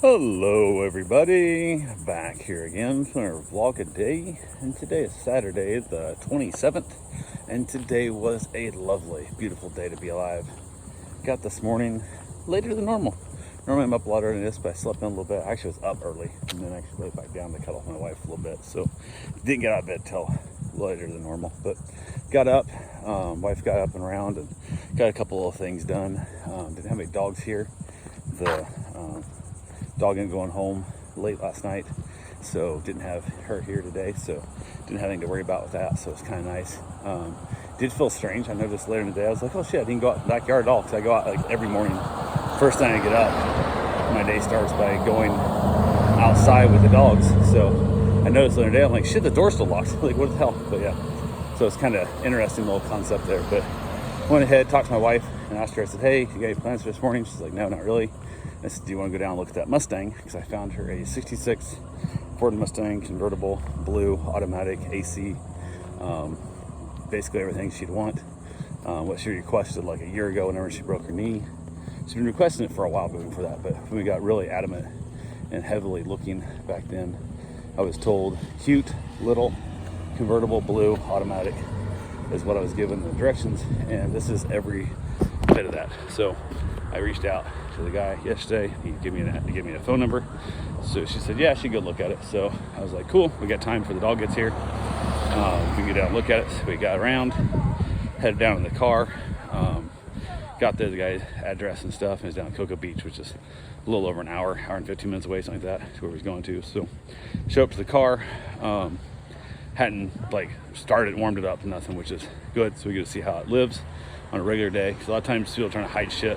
Hello everybody, back here again for our vlog a day, and today is Saturday the 27th, and today was a lovely, beautiful day to be alive. Got this morning later than normal. Normally I'm up a lot earlier than this, but I slept in a little bit. I actually was up early, and then actually laid back down to cuddle my wife a little bit, so didn't get out of bed till later than normal, but got up. Wife got up and around and got a couple little things done. Didn't have any dogs here. The dog ended up going home late last night, so didn't have her here today, so didn't have anything to worry about with that, so it's kind of nice. Did feel strange. I noticed later in the day, I was like, oh shit, I didn't go out in the backyard at all, because I go out like every morning. First time I get up, my day starts by going outside with the dogs, so I noticed later in the day, I'm like, shit, the door's still locked. Like, what the hell? But yeah, so it's kind of interesting little concept there. But went ahead, talked to my wife, and asked her, I said, hey, you got any plans for this morning? She's like, no, not really. I said, do you want to go down and look at that Mustang? Because I found her a 66 Ford Mustang convertible, blue, automatic, AC, basically everything she'd want. What she requested like a year ago whenever she broke her knee. She's been requesting it for a while for that, but when we got really adamant and heavily looking back then, I was told cute, little, convertible, blue, automatic is what I was given the directions, and this is every bit of that. So I reached out to the guy yesterday. He gave me a phone number. So she said, yeah, she'd go look at it. So I was like, cool, we got time before the dog gets here. We can get out and look at it. So we got around, headed down in the car, got there, the guy's address and stuff, and he's down at Cocoa Beach, which is a little over an hour and 15 minutes away, something like that, to where he's going to. So show up to the car, hadn't like started, warmed it up, nothing, which is good. So we get to see how it lives on a regular day. Because a lot of times people are trying to hide shit.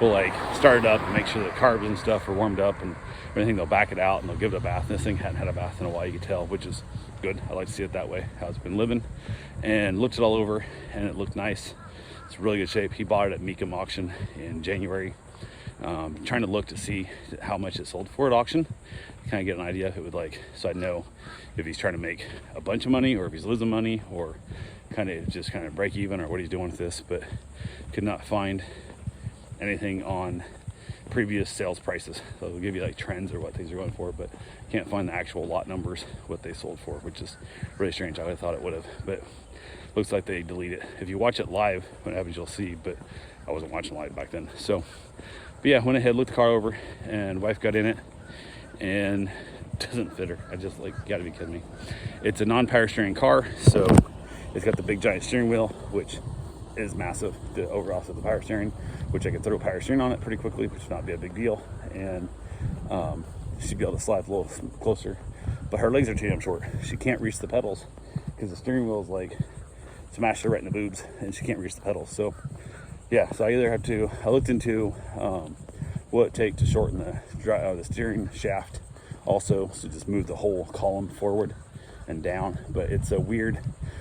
We'll like start it up and make sure the carbs and stuff are warmed up and everything. They'll back it out and they'll give it a bath. And this thing hadn't had a bath in a while, you can tell, which is good. I like to see it that way, how it's been living. And looked it all over, and it looked nice. It's really good shape. He bought it at Mecum auction in January. Trying to look to see how much it sold for at auction, kind of get an idea if it would like, so I'd know if he's trying to make a bunch of money or if he's losing money or kind of break even or what he's doing with this. But could not find anything on previous sales prices. So it'll give you like trends or what things are going for, but can't find the actual lot numbers, what they sold for, which is really strange. I would have thought it would have, but looks like they delete it. If you watch it live, what happens, you'll see, but I wasn't watching live back then. So, but yeah, went ahead, looked the car over, and wife got in it, and doesn't fit her. I just like, gotta be kidding me. It's a non-power steering car, so it's got the big giant steering wheel, which is massive to offset the power steering, which I could throw power steering on it pretty quickly, which would not be a big deal, and she'd be able to slide a little closer, but her legs are too damn short. She can't reach the pedals because the steering wheel is like smashed her right in the boobs, and she can't reach the pedals. So yeah, so I looked into what it take to shorten the steering shaft also, so just move the whole column forward and down. But it's a weird,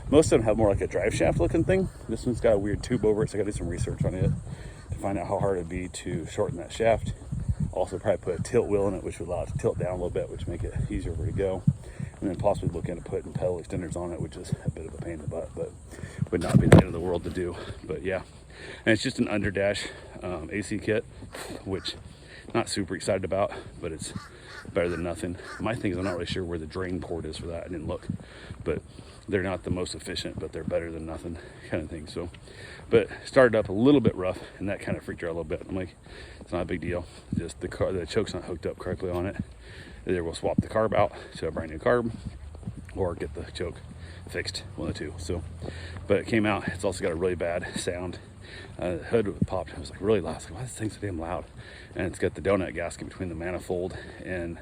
most of them have more like a drive shaft looking thing. This one's got a weird tube over it, so I gotta do some research on it to find out how hard it'd be to shorten that shaft. Also probably put a tilt wheel in it, which would allow it to tilt down a little bit, which make it easier where to go. And then possibly look into putting pedal extenders on it, which is a bit of a pain in the butt, but would not be the end of the world to do. But yeah, and it's just an underdash AC kit, which not super excited about, but it's better than nothing. My thing is, I'm not really sure where the drain port is for that. I didn't look, but they're not the most efficient, but they're better than nothing kind of thing. So, but started up a little bit rough, and that kind of freaked her out a little bit. I'm like, it's not a big deal. Just the choke's not hooked up correctly on it. Either we'll swap the carb out to a brand new carb, or get the choke fixed, one of the two. So, but it came out. It's also got a really bad sound. The hood popped. It was like really loud. I was like, why is this thing so damn loud? And it's got the donut gasket between the manifold and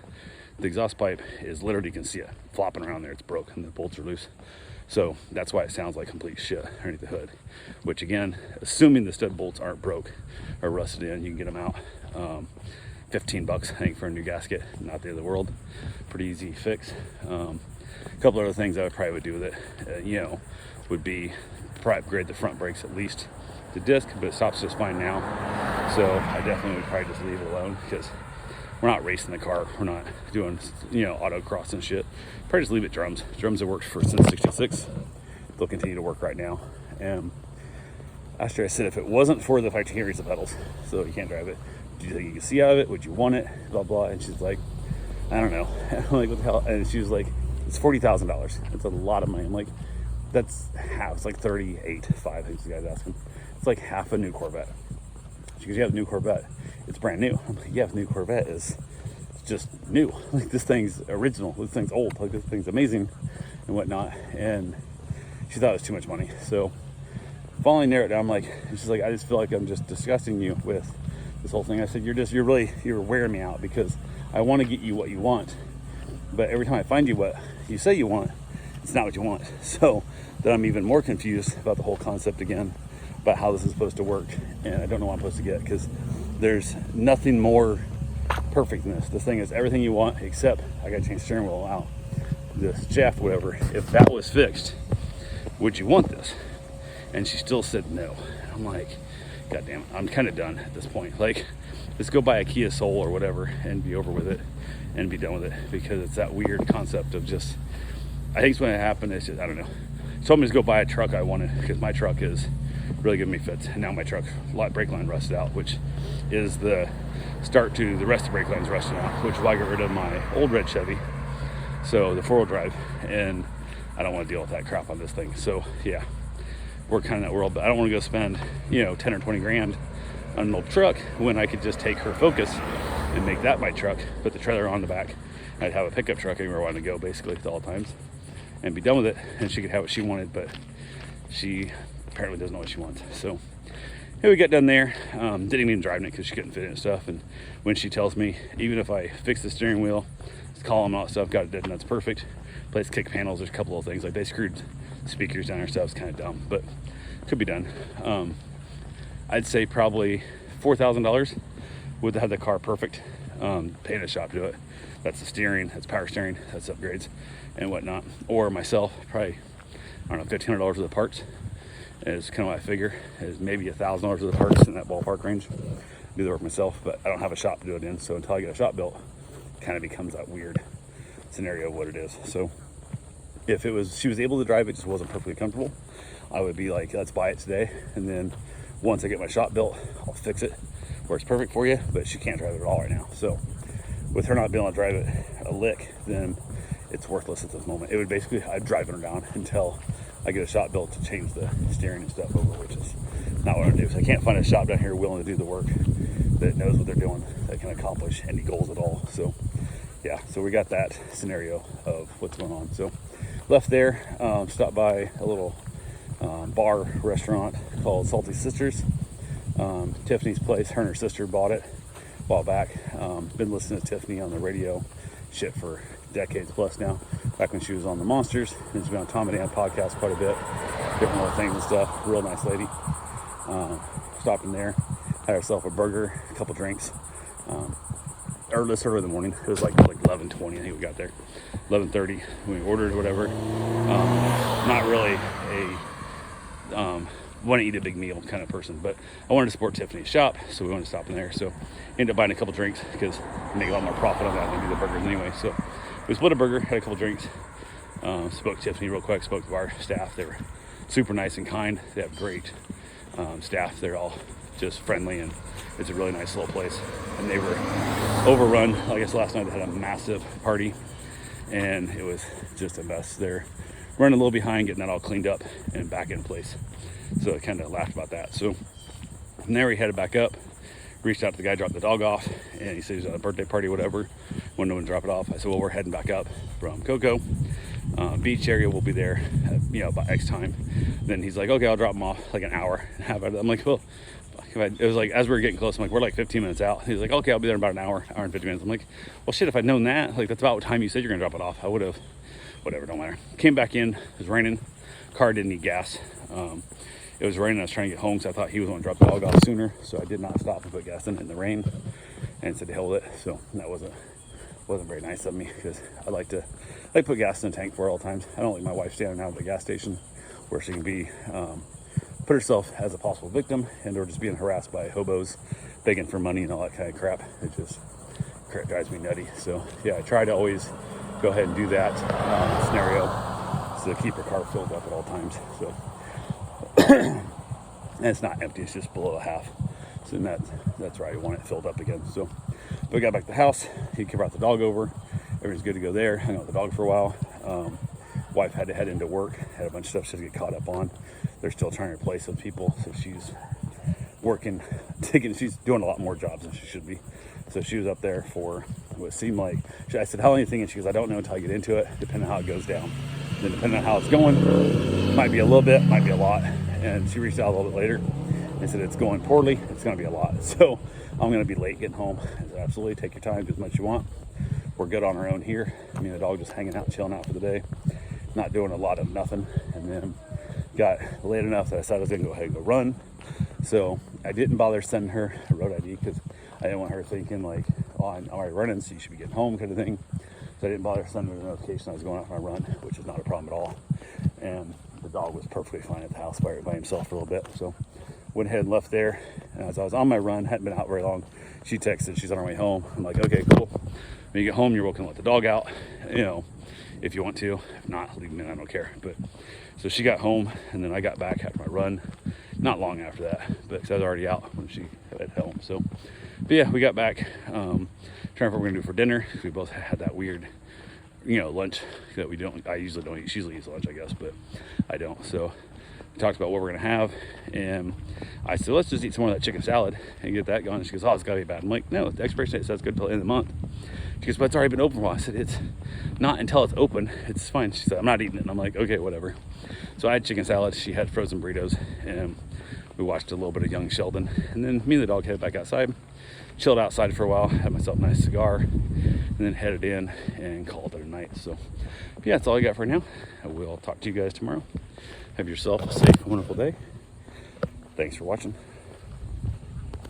the exhaust pipe is literally, you can see it flopping around there. It's broke and the bolts are loose. So that's why it sounds like complete shit underneath the hood, which again, assuming the stud bolts aren't broke or rusted in, you can get them out. 15 bucks, I think, for a new gasket. Not the end of the world. Pretty easy fix. A couple other things I would do with it, would be probably upgrade the front brakes at least to disc, but it stops just fine now. So I definitely would probably just leave it alone, because we're not racing the car. We're not doing, autocross and shit. Probably just leave it drums. Drums have worked since 66. They'll continue to work right now. And after I said, if it wasn't for the fact you can't reach the pedals, so you can't drive it, do you think you can see out of it? Would you want it? Blah, blah. And she's like, I don't know. I'm like, what the hell? And she was like, it's $40,000. It's a lot of money. I'm like, that's half. It's like 38.5. I think the guy's asking. It's like half a new Corvette. She goes, you have a new Corvette. It's brand new. I'm like, yeah, the new Corvette is just new. Like, this thing's original. This thing's old. Like, this thing's amazing and whatnot. And she thought it was too much money. So finally narrowed it down. I'm like, she's like, I just feel like I'm just disgusting you with this whole thing. I said, you're wearing me out, because I want to get you what you want, but every time I find you what you say you want, it's not what you want. So then I'm even more confused about the whole concept again, about how this is supposed to work, and I don't know what I'm supposed to get, because there's nothing more perfect than this. This thing is everything you want, except I gotta change the steering wheel out, this shaft, whatever. If that was fixed, would you want this? And she still said no. I'm like, God damn it, I'm kind of done at this point. Like, let's go buy a Kia Soul or whatever and be over with it and be done with it, because it's that weird concept of just, I think it's when it happened, it's just, I don't know. She told me to go buy a truck I wanted, because my truck is really giving me fits. And now my truck brake line rusted out, which is the start to the rest of the brake lines rusting out, which is why I got rid of my old red Chevy, so the 4-wheel drive, and I don't want to deal with that crap on this thing. So yeah, we're kind of in that world, but I don't want to go spend 10 or 20 grand on an old truck when I could just take her Focus and make that my truck, put the trailer on the back, and I'd have a pickup truck anywhere I wanted to go, basically, at all times, and be done with it, and she could have what she wanted. But she apparently doesn't know what she wants. So hey, we got done there. Didn't even drive it because she couldn't fit it and stuff. And when she tells me, even if I fix the steering wheel, this column and all that stuff, got it dead nuts perfect, place kick panels, there's a couple of things, like they screwed speakers down or stuff. It's kind of dumb, but could be done. I'd say probably $4,000 would have the car perfect. Paying a shop to do it. That's the steering, that's power steering, that's upgrades and whatnot. Or myself, probably, I don't know, $1,500 worth of parts is kind of what I figure, is maybe $1,000 worth of parts, in that ballpark range. Do the work myself, but I don't have a shop to do it in, so until I get a shop built, it kind of becomes that weird scenario of what it is. So if she was able to drive it, just wasn't perfectly comfortable, I would be like, let's buy it today, and then once I get my shop built, I'll fix it where it's perfect for you. But she can't drive it at all right now, so with her not being able to drive it a lick, then it's worthless at this moment. It would basically, I'd drive her down until I get a shop built to change the steering and stuff over, which is not what I do. So I can't find a shop down here willing to do the work, that knows what they're doing, that can accomplish any goals at all. So yeah, so we got that scenario of what's going on. So left there, stopped by a little bar restaurant called Salty Sisters. Tiffany's place, her and her sister bought it a while back. Been listening to Tiffany on the radio shit for decades plus now, back when she was on the Monsters, and she's been on Tom and Dan podcast quite a bit, different little things and stuff. Real nice lady. Stopped in there, had herself a burger, a couple drinks. This early in the morning, it was like 11:20, I think we got there, 11:30 when we ordered whatever. Not really a want to eat a big meal kind of person, but I wanted to support Tiffany's shop, so we wanted to stop in there. So ended up buying a couple drinks, because I make a lot more profit on that than do the burgers anyway. So we split a burger, had a couple drinks, spoke to Tiffany real quick, spoke to our staff. They were super nice and kind. They have great staff. They're all just friendly, and it's a really nice little place. And they were overrun. I guess last night they had a massive party, and it was just a mess. They're running a little behind getting that all cleaned up and back in place. So I kind of laughed about that. So from there we headed back up, reached out to the guy, dropped the dog off, and he said he was at a birthday party, whatever, wanted to drop it off. I said, well, we're heading back up from Cocoa. Beach area, we'll be there at, about X time. Then he's like, okay, I'll drop him off like an hour and a half. I'm like, well, it was like, as we were getting close, I'm like, we're like 15 minutes out. He's like, okay, I'll be there in about an hour and 50 minutes. I'm like, well, shit, if I'd known that, like, that's about what time you said you're gonna drop it off, I would have, whatever, don't matter. Came back in, it was raining, car didn't need gas. It was raining, I was trying to get home, so I thought he was going to drop the dog off sooner, so I did not stop and put gas in the rain, and said to hell with it. So that wasn't very nice of me, because I like to put gas in the tank for her all the times. I don't like my wife standing out at the gas station where she can be put herself as a possible victim, and or just being harassed by hobos begging for money and all that kind of crap. It just drives me nutty. So yeah, I try to always go ahead and do that scenario, so to keep her car filled up at all times. So and it's not empty, it's just below a half. So that's right. I want it filled up again. So, but we got back to the house. He brought the dog over. Everything's good to go there. Hung out with the dog for a while. Wife had to head into work. Had a bunch of stuff she had to get caught up on. They're still trying to replace those people, so she's working, she's doing a lot more jobs than she should be. So she was up there for what seemed like, I said, how long are you thinking? She goes, I don't know until I get into it, depending on how it goes down. Then depending on how it's going, might be a little bit, might be a lot. And she reached out a little bit later and said, it's going poorly, it's gonna be a lot. So I'm gonna be late getting home. I said, absolutely, take your time, do as much as you want. We're good on our own here. Me and the dog just hanging out, chilling out for the day, not doing a lot of nothing. And then got late enough that I decided I was gonna go ahead and go run. So I didn't bother sending her a road ID because I didn't want her thinking like, oh, I'm already running, so you should be getting home kind of thing. So I didn't bother sending her a notification I was going out for my run, which is not a problem at all. And the dog was perfectly fine at the house by himself for a little bit. So went ahead and left there. And as I was on my run, hadn't been out very long, she texted, she's on her way home. I'm like, okay, cool. When you get home, you're welcome to let the dog out, you know, if you want to. If not, leave me in, I don't care. But so she got home, and then I got back after my run. Not long after that, but 'cause I was already out when she got home. So, but yeah, we got back. Trying to what we're gonna do for dinner. We both had that weird, lunch that we don't. I usually don't eat. She usually eats lunch, I guess, but I don't. So we talked about what we're gonna have, and I said, let's just eat some more of that chicken salad and get that going. And she goes, oh, it's gotta be bad. I'm like, no, the expiration date says good till the end of the month. She goes, but it's already been open for a while. I said, it's not until it's open. It's fine. She said, I'm not eating it. And I'm like, okay, whatever. So I had chicken salad. She had frozen burritos, and we watched a little bit of Young Sheldon. And then me and the dog headed back outside, chilled outside for a while, had myself a nice cigar, and then headed in and called it a night. So yeah, that's all I got for now. I will talk to you guys tomorrow. Have yourself a safe, wonderful day. Thanks for watching.